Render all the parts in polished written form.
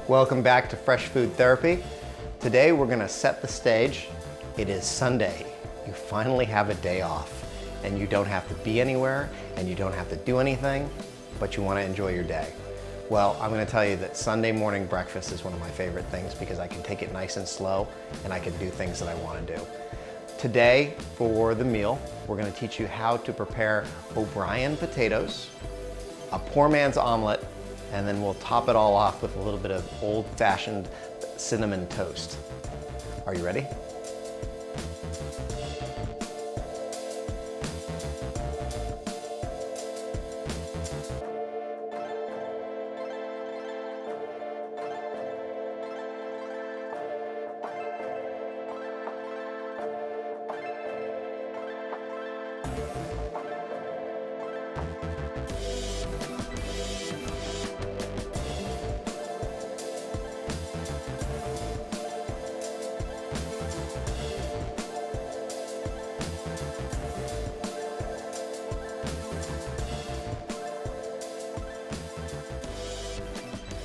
Welcome back to Fresh Food Therapy. Today we're going to set the stage. It is Sunday. You finally have a day off and you don't have to be anywhere and you don't have to do anything, but you want to enjoy your day. Well, I'm going to tell you that Sunday morning breakfast is one of my favorite things because I can take it nice and slow and I can do things that I want to do. Today for the meal, we're going to teach you how to prepare O'Brien potatoes, a poor man's omelet, and then we'll top it all off with a little bit of old-fashioned cinnamon toast. Are you ready?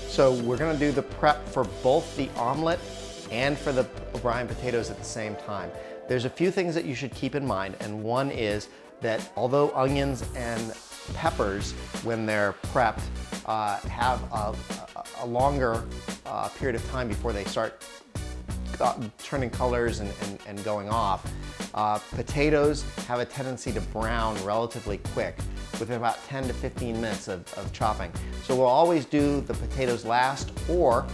So we're going to do the prep for both the omelet and for the O'Brien potatoes at the same time. There's a few things that you should keep in mind, and one is that although onions and peppers, when they're prepped, have a longer period of time before they start turning colors and going off, potatoes have a tendency to brown relatively quick within about 10 to 15 minutes of chopping. So we'll always do the potatoes last, or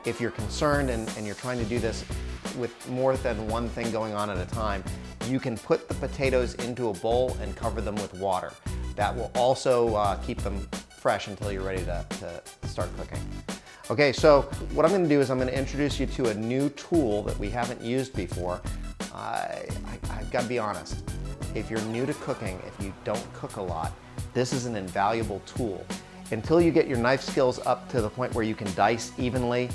if you're concerned and you're trying to do this with more than one thing going on at a time, you can put the potatoes into a bowl and cover them with water. That will also keep them fresh until you're ready to start cooking. Okay, so what I'm going to do is I'm going to introduce you to a new tool that we haven't used before. I've got to be honest, if you're new to cooking, if you don't cook a lot, this is an invaluable tool. Until you get your knife skills up to the point where you can dice evenly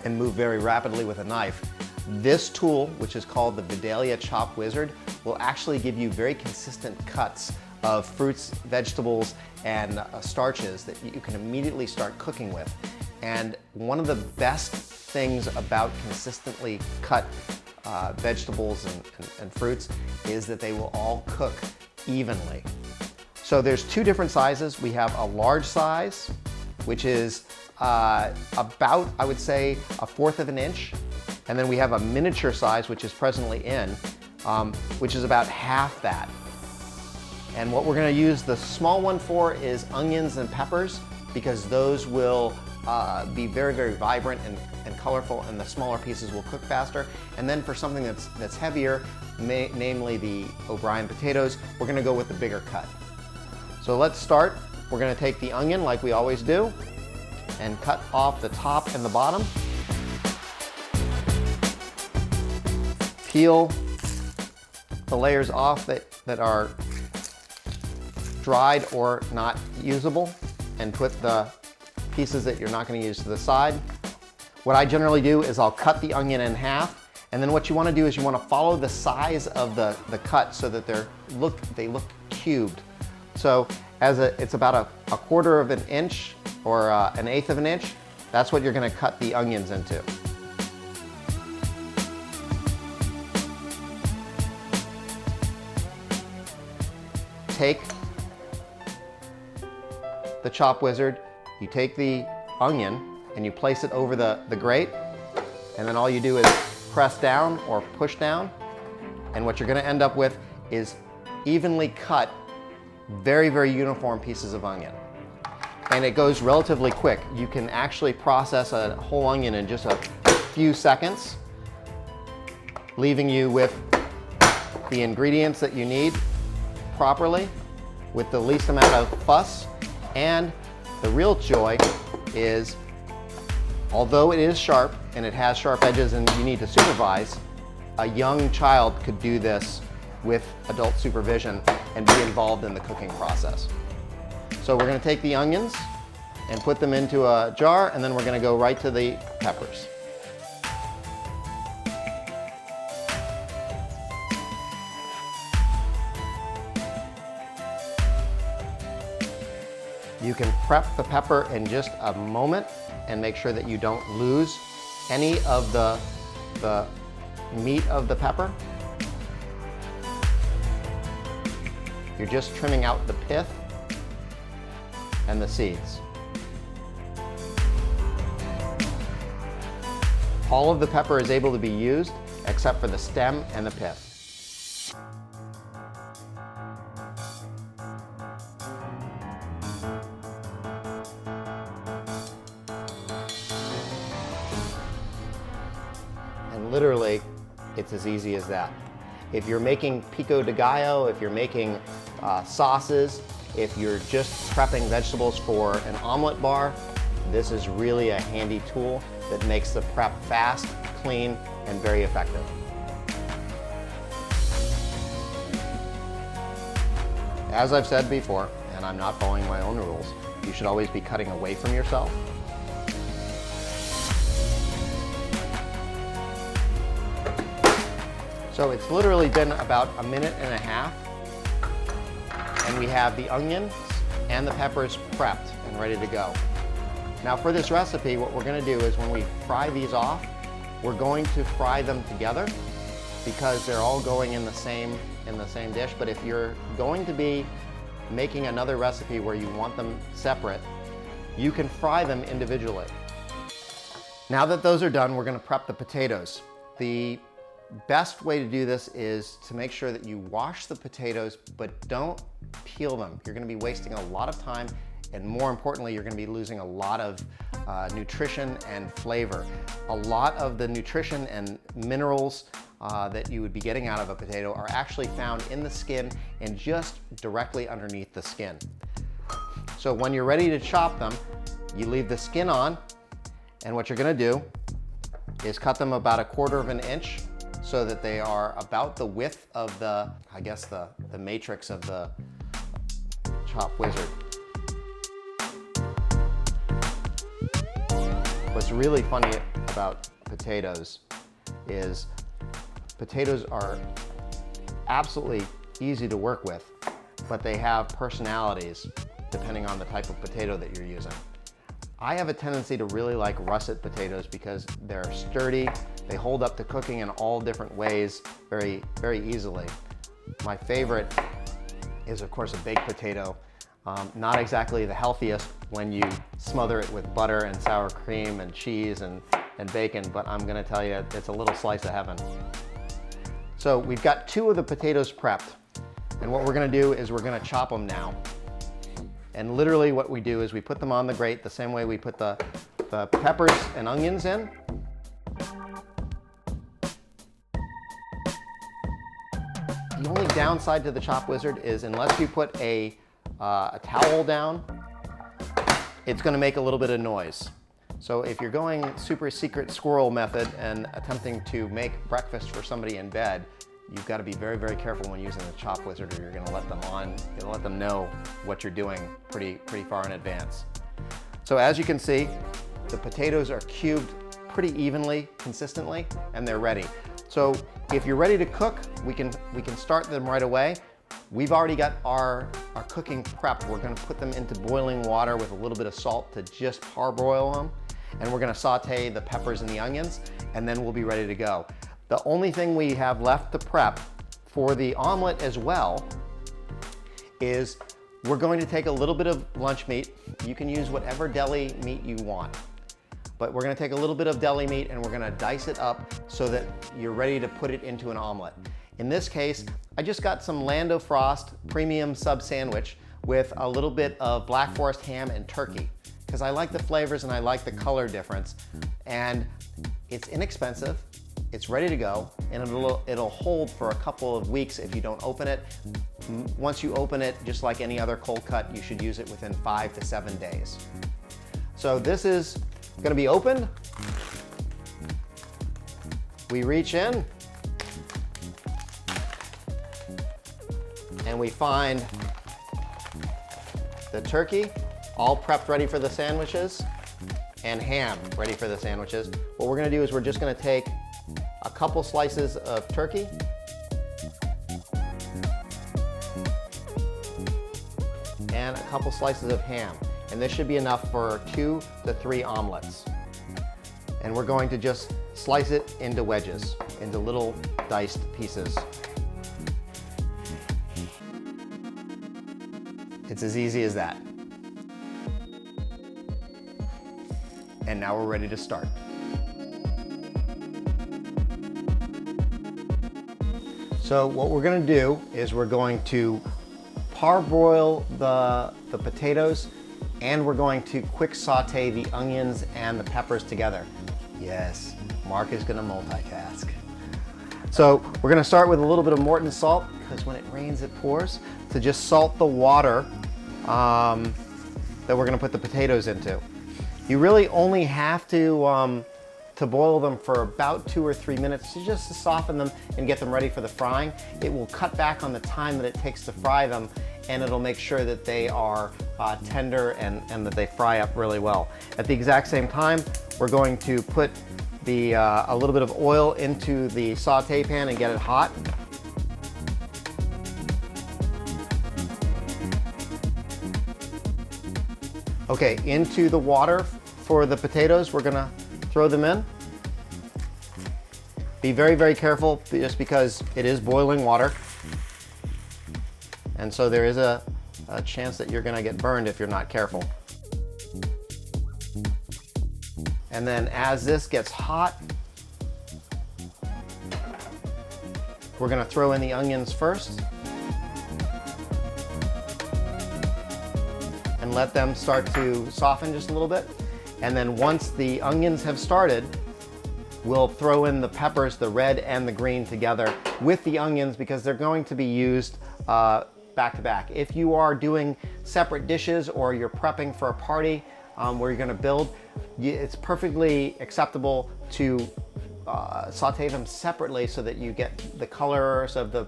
and move very rapidly with a knife, this tool, which is called the Vidalia Chop Wizard, will actually give you very consistent cuts of fruits, vegetables, and starches that you can immediately start cooking with. And one of the best things about consistently cut vegetables and fruits is that they will all cook evenly. So there's two different sizes. We have a large size, which is about, I would say, 1/4 of an inch. And then we have a miniature size, which is presently in, which is about half that. And what we're gonna use the small one for is onions and peppers, because those will be very, very vibrant and colorful, and the smaller pieces will cook faster. And then for something that's heavier, namely the O'Brien potatoes, we're gonna go with the bigger cut. So let's start. We're gonna take the onion like we always do and cut off the top and the bottom. Peel the layers off that are dried or not usable and put the pieces that you're not going to use to the side. What I generally do is I'll cut the onion in half, and then what you want to do is you want to follow the size of the cut so that they look cubed. So it's about a 1/4 of an inch or an 1/8 of an inch. That's what you're going to cut the onions into. Take the Chop Wizard, you take the onion and you place it over the grate, and then all you do is press down or push down, and what you're going to end up with is evenly cut, very, very uniform pieces of onion. And it goes relatively quick. You can actually process a whole onion in just a few seconds, leaving you with the ingredients that you need properly with the least amount of fuss. And the real joy is, although it is sharp and it has sharp edges and you need to supervise, a young child could do this with adult supervision and be involved in the cooking process. So we're going to take the onions and put them into a jar, and then we're going to go right to the peppers. You can prep the pepper in just a moment and make sure that you don't lose any of the meat of the pepper. You're just trimming out the pith and the seeds. All of the pepper is able to be used except for the stem and the pith. And literally, it's as easy as that. If you're making pico de gallo, if you're making sauces, if you're just prepping vegetables for an omelet bar, this is really a handy tool that makes the prep fast, clean, and very effective. As I've said before, and I'm not following my own rules, you should always be cutting away from yourself. So it's literally been about a minute and a half, and we have the onions and the peppers prepped and ready to go. Now for this recipe, what we're going to do is when we fry these off, we're going to fry them together because they're all going in the same dish. But if you're going to be making another recipe where you want them separate, you can fry them individually. Now that those are done, we're going to prep the potatoes. The best way to do this is to make sure that you wash the potatoes, but don't peel them. You're going to be wasting a lot of time, and more importantly, you're going to be losing a lot of nutrition and flavor. A lot of the nutrition and minerals that you would be getting out of a potato are actually found in the skin and just directly underneath the skin. So when you're ready to chop them, you leave the skin on, and what you're going to do is cut them about 1/4 inch so that they are about the width of the, I guess, the matrix of the chop wizard. What's really funny about potatoes is potatoes are absolutely easy to work with, but they have personalities depending on the type of potato that you're using. I have a tendency to really like russet potatoes because they're sturdy, they hold up to cooking in all different ways very, very easily. My favorite is, of course, a baked potato. Not exactly the healthiest when you smother it with butter and sour cream and cheese and bacon, but I'm gonna tell you, it's a little slice of heaven. So we've got 2 of the potatoes prepped, and what we're gonna do is we're gonna chop them now. And literally what we do is we put them on the grate the same way we put the peppers and onions in. The only downside to the chop wizard is unless you put a towel down, it's going to make a little bit of noise. So if you're going super secret squirrel method and attempting to make breakfast for somebody in bed, you've got to be very, very careful when using the chop wizard, or you're going to let them know what you're doing pretty far in advance. So as you can see, the potatoes are cubed pretty evenly, consistently, and they're ready. So if you're ready to cook, we can start them right away. We've already got our cooking prepped. We're going to put them into boiling water with a little bit of salt to just parboil them, and we're going to saute the peppers and the onions, and then we'll be ready to go. The only thing we have left to prep for the omelet as well is we're going to take a little bit of lunch meat. You can use whatever deli meat you want, but we're going to take a little bit of deli meat and we're going to dice it up so that you're ready to put it into an omelet. In this case, I just got some Lando Frost premium sub sandwich with a little bit of Black Forest ham and turkey because I like the flavors and I like the color difference, and it's inexpensive. It's ready to go, and it'll hold for a couple of weeks if you don't open it. Once you open it, just like any other cold cut, you should use it within 5 to 7 days. So this is gonna be opened. We reach in, and we find the turkey, all prepped ready for the sandwiches, and ham ready for the sandwiches. What we're gonna do is we're just gonna take a couple slices of turkey, and couple slices of ham. And this should be enough for 2 to 3 omelets. And we're going to just slice it into wedges, into little diced pieces. It's as easy as that. And now we're ready to start. So what we're going to do is we're going to parboil the potatoes, and we're going to quick saute the onions and the peppers together. Yes, Mark is going to multitask. So we're going to start with a little bit of Morton salt, because when it rains it pours, to just salt the water that we're going to put the potatoes into. You really only have to boil them for about 2 or 3 minutes just to soften them and get them ready for the frying. It will cut back on the time that it takes to fry them, and it'll make sure that they are tender and that they fry up really well. At the exact same time, we're going to put a little bit of oil into the saute pan and get it hot. Okay, into the water for the potatoes, we're gonna throw them in. Be very, very careful, just because it is boiling water. And so there is a chance that you're gonna get burned if you're not careful. And then as this gets hot, we're gonna throw in the onions first. And let them start to soften just a little bit. And then once the onions have started, we'll throw in the peppers, the red and the green together with the onions, because they're going to be used back to back. If you are doing separate dishes or you're prepping for a party where you're gonna build, it's perfectly acceptable to saute them separately so that you get the colors of the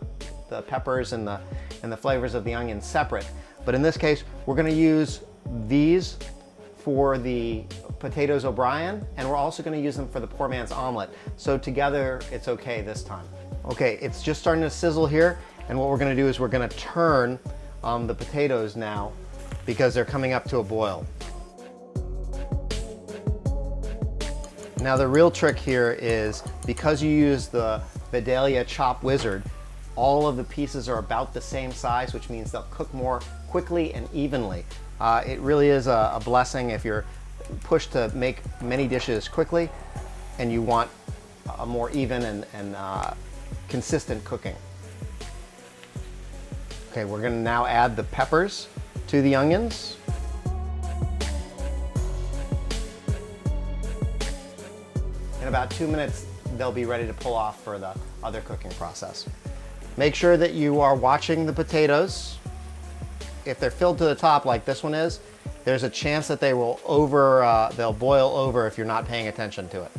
peppers and the flavors of the onions separate. But in this case, we're gonna use these for the potatoes O'Brien, and we're also gonna use them for the poor man's omelet. So together, it's okay this time. Okay, it's just starting to sizzle here, and what we're gonna do is we're gonna turn the potatoes now, because they're coming up to a boil. Now the real trick here is, because you use the Vidalia Chop Wizard, all of the pieces are about the same size, which means they'll cook more quickly and evenly. It really is a blessing if you're pushed to make many dishes quickly and you want a more even and consistent cooking. Okay, we're gonna now add the peppers to the onions. In about 2 minutes, they'll be ready to pull off for the other cooking process. Make sure that you are watching the potatoes. If they're filled to the top like this one is, there's a chance that they will they'll boil over if you're not paying attention to it.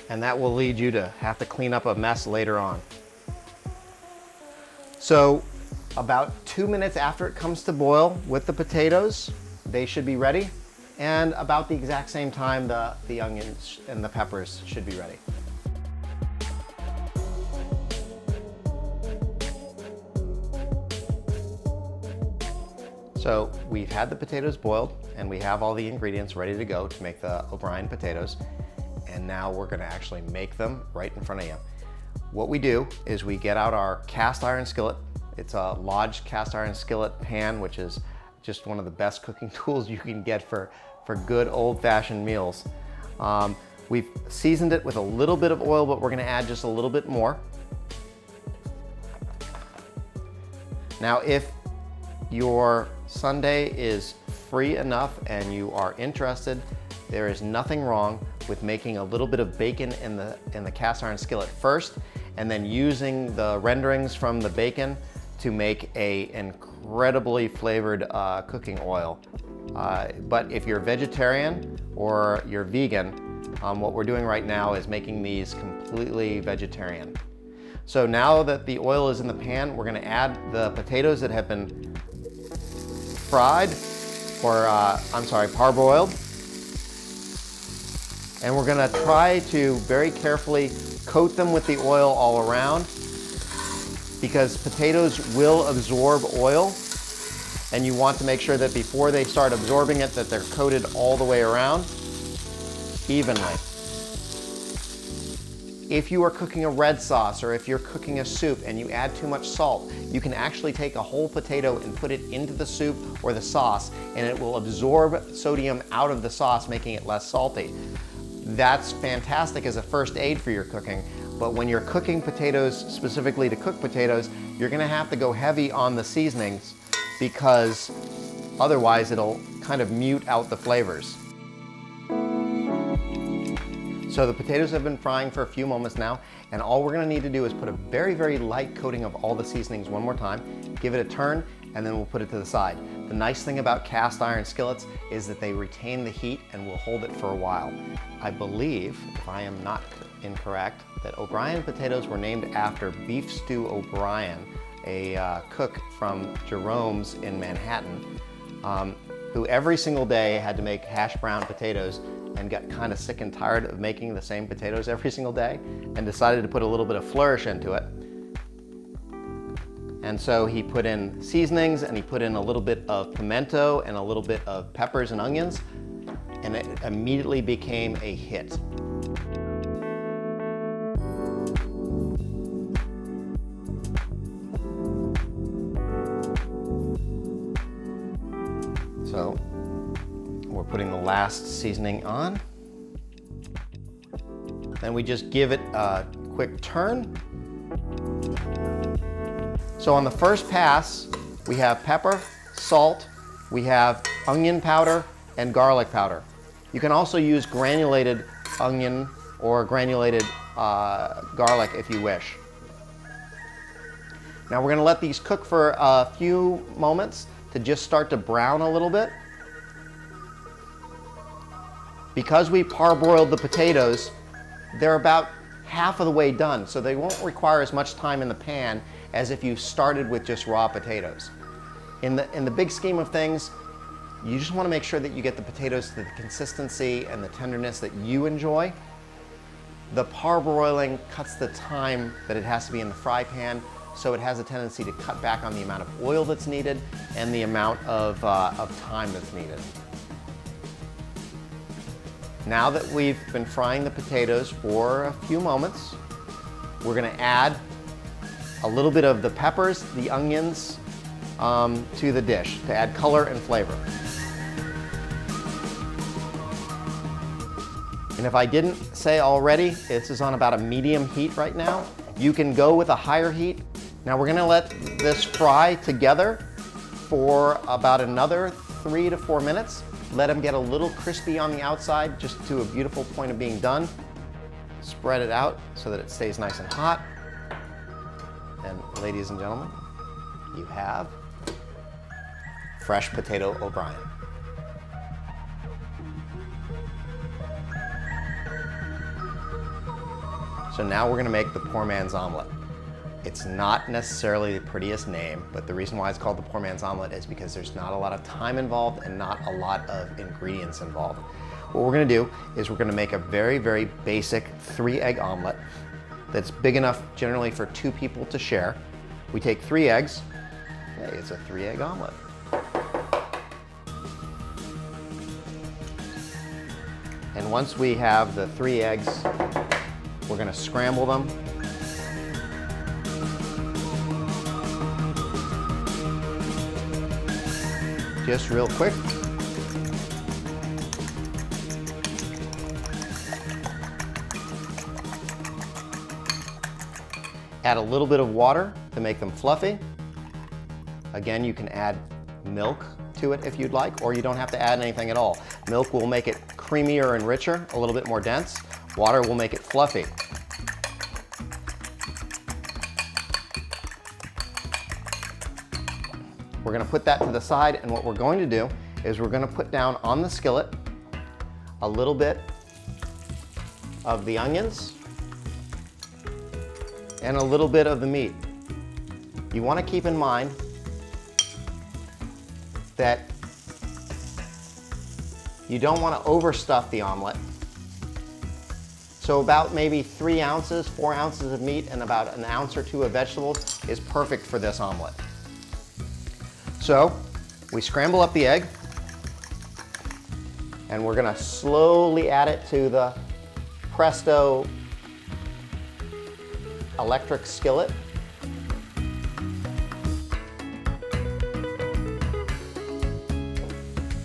And that will lead you to have to clean up a mess later on. So about 2 minutes after it comes to boil with the potatoes, they should be ready. And about the exact same time, the onions and the peppers should be ready. So we've had the potatoes boiled, and we have all the ingredients ready to go to make the O'Brien potatoes. And now we're gonna actually make them right in front of you. What we do is we get out our cast iron skillet. It's a Lodge cast iron skillet pan, which is just one of the best cooking tools you can get for good old-fashioned meals. We've seasoned it with a little bit of oil, but we're gonna add just a little bit more. Now, if your Sunday is free enough and you are interested, there is nothing wrong with making a little bit of bacon in the cast iron skillet first, and then using the renderings from the bacon to make a incredibly flavored cooking oil. But if you're vegetarian or you're vegan, what we're doing right now is making these completely vegetarian. So now that the oil is in the pan, we're gonna add the potatoes that have been fried, or parboiled. And we're gonna try to very carefully coat them with the oil all around, because potatoes will absorb oil. And you want to make sure that before they start absorbing it, that they're coated all the way around evenly. If you are cooking a red sauce or if you're cooking a soup and you add too much salt, you can actually take a whole potato and put it into the soup or the sauce, and it will absorb sodium out of the sauce, making it less salty. That's fantastic as a first aid for your cooking, but when you're cooking potatoes, specifically to cook potatoes, you're gonna have to go heavy on the seasonings because otherwise it'll kind of mute out the flavors. So the potatoes have been frying for a few moments now, and all we're gonna need to do is put a very, very light coating of all the seasonings one more time, give it a turn, and then we'll put it to the side. The nice thing about cast iron skillets is that they retain the heat and will hold it for a while. I believe, if I am not incorrect, that O'Brien potatoes were named after Beef Stew O'Brien, a cook from Jerome's in Manhattan, who every single day had to make hash brown potatoes and got kind of sick and tired of making the same potatoes every single day and decided to put a little bit of flourish into it. And so he put in seasonings and he put in a little bit of pimento and a little bit of peppers and onions, and it immediately became a hit. So we're putting the last seasoning on. Then we just give it a quick turn. So on the first pass, we have pepper, salt, we have onion powder, and garlic powder. You can also use granulated onion or granulated garlic if you wish. Now we're gonna let these cook for a few moments to just start to brown a little bit. Because we parboiled the potatoes, they're about half of the way done, so they won't require as much time in the pan as if you started with just raw potatoes. In the big scheme of things, you just want to make sure that you get the potatoes to the consistency and the tenderness that you enjoy. The parboiling cuts the time that it has to be in the fry pan, so it has a tendency to cut back on the amount of oil that's needed and the amount of time that's needed. Now that we've been frying the potatoes for a few moments, we're gonna add a little bit of the peppers, the onions, to the dish to add color and flavor. And if I didn't say already, this is on about a medium heat right now. You can go with a higher heat. Now we're gonna let this fry together for about another 3 to 4 minutes. Let them get a little crispy on the outside, just to a beautiful point of being done. Spread it out so that it stays nice and hot. And ladies and gentlemen, you have fresh potato O'Brien. So now we're gonna make the poor man's omelet. It's not necessarily the prettiest name, but the reason why it's called the poor man's omelet is because there's not a lot of time involved and not a lot of ingredients involved. What we're gonna do is we're gonna make a very, very basic 3-egg omelet that's big enough generally for 2 people to share. We take 3 eggs. Hey, it's a 3-egg omelet. And once we have the 3 eggs, we're gonna scramble them. Just real quick. Add a little bit of water to make them fluffy. Again, you can add milk to it if you'd like, or you don't have to add anything at all. Milk will make it creamier and richer, a little bit more dense. Water will make it fluffy. We're gonna put that to the side, and what we're going to do is we're gonna put down on the skillet a little bit of the onions and a little bit of the meat. You wanna keep in mind that you don't wanna overstuff the omelet. So about maybe 3 ounces, 4 ounces of meat and about an ounce or 2 of vegetables is perfect for this omelet. So We scramble up the egg, and we're gonna slowly add it to the Presto electric skillet.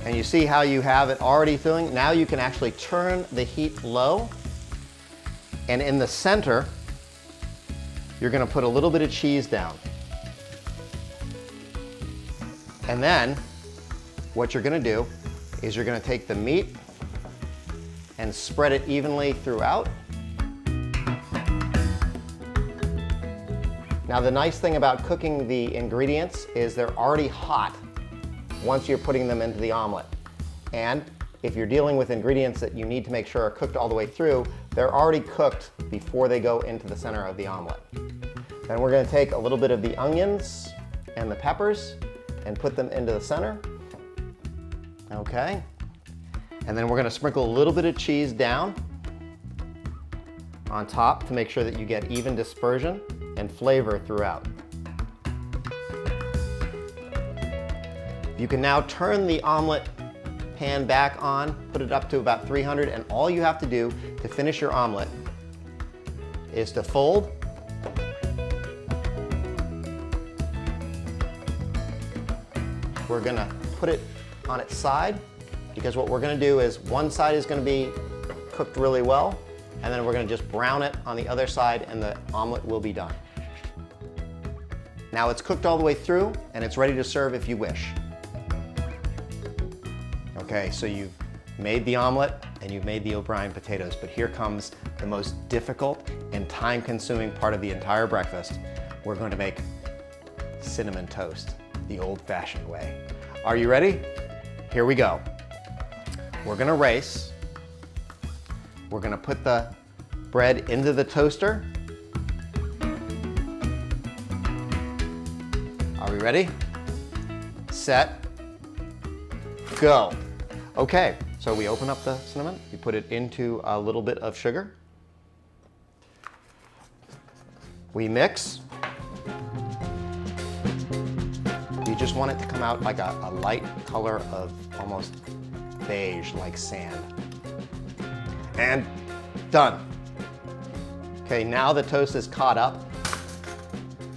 And you see how you have it already filling? Now you can actually turn the heat low, and in the center, you're gonna put a little bit of cheese down. And then, what you're gonna do is you're gonna take the meat and spread it evenly throughout. Now the nice thing about cooking the ingredients is they're already hot once you're putting them into the omelet. And if you're dealing with ingredients that you need to make sure are cooked all the way through, they're already cooked before they go into the center of the omelet. Then we're gonna take a little bit of the onions and the peppers and put them into the center. Okay. And then we're gonna sprinkle a little bit of cheese down on top to make sure that you get even dispersion and flavor throughout. You can now turn the omelet pan back on, put it up to about 300, and all you have to do to finish your omelet is to fold we're gonna put it on its side, because what we're gonna do is one side is gonna be cooked really well, and then we're gonna just brown it on the other side and the omelet will be done. Now it's cooked all the way through and it's ready to serve if you wish. Okay, so you've made the omelet and you've made the O'Brien potatoes, but here comes the most difficult and time-consuming part of the entire breakfast. We're going to make cinnamon toast the old-fashioned way. Are you ready? Here we go. We're gonna race. We're gonna put the bread into the toaster. Are we ready? Set, go. Okay, so we open up the cinnamon, you put it into a little bit of sugar. We mix. You just want it to come out like a light color of almost beige, like sand. And done. Okay, now the toast is caught up,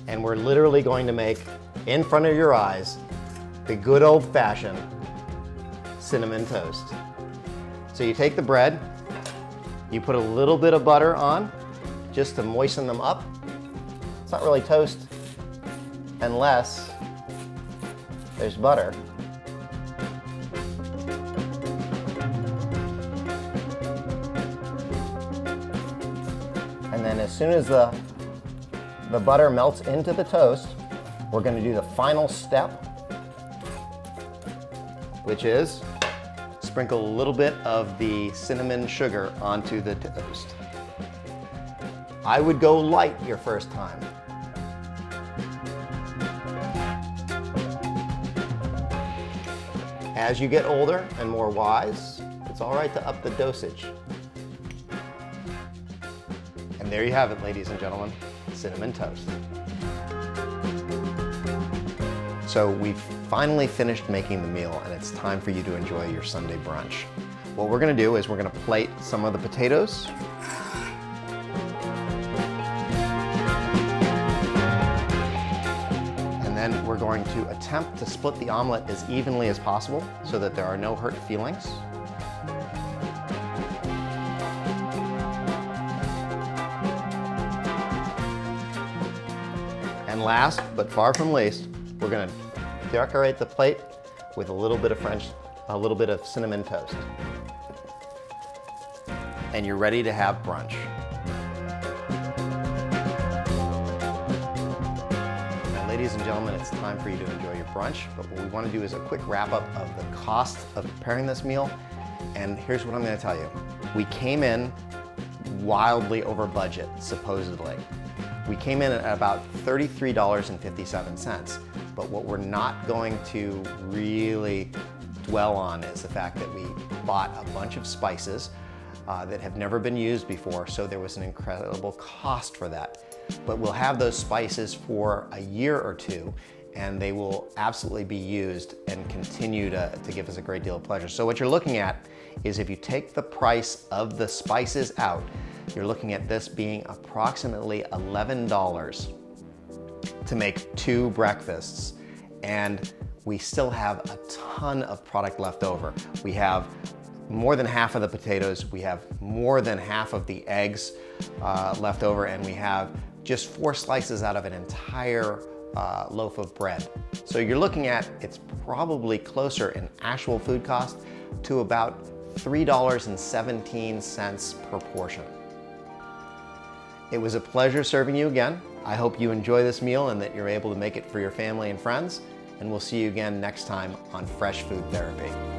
and we're literally going to make, in front of your eyes, the good old-fashioned cinnamon toast. So you take the bread, you put a little bit of butter on, just to moisten them up. It's not really toast unless there's butter. And then as soon as the butter melts into the toast, we're going to do the final step, which is sprinkle a little bit of the cinnamon sugar onto the toast. I would go light your first time. As you get older and more wise, it's all right to up the dosage. And there you have it, ladies and gentlemen, cinnamon toast. So we've finally finished making the meal, and it's time for you to enjoy your Sunday brunch. What we're gonna do is we're gonna plate some of the potatoes. And then we're going to attempt to split the omelet as evenly as possible so that there are no hurt feelings. And last, but far from least, we're gonna decorate the plate with a little bit of cinnamon toast. And you're ready to have brunch. Now, ladies and gentlemen, it's time for you to enjoy your brunch, but what we wanna do is a quick wrap up of the cost of preparing this meal. And here's what I'm gonna tell you. We came in wildly over budget, supposedly. We came in at about $33.57, but what we're not going to really dwell on is the fact that we bought a bunch of spices that have never been used before, so there was an incredible cost for that. But we'll have those spices for a year or two, and they will absolutely be used and continue to give us a great deal of pleasure. So what you're looking at is, if you take the price of the spices out, you're looking at this being approximately $11 to make 2 breakfasts, and we still have a ton of product left over. We have more than half of the potatoes, we have more than half of the eggs left over, and we have just 4 slices out of an entire loaf of bread. So you're looking at, it's probably closer in actual food cost to about $3.17 per portion. It was a pleasure serving you again. I hope you enjoy this meal and that you're able to make it for your family and friends, and we'll see you again next time on Fresh Food Therapy.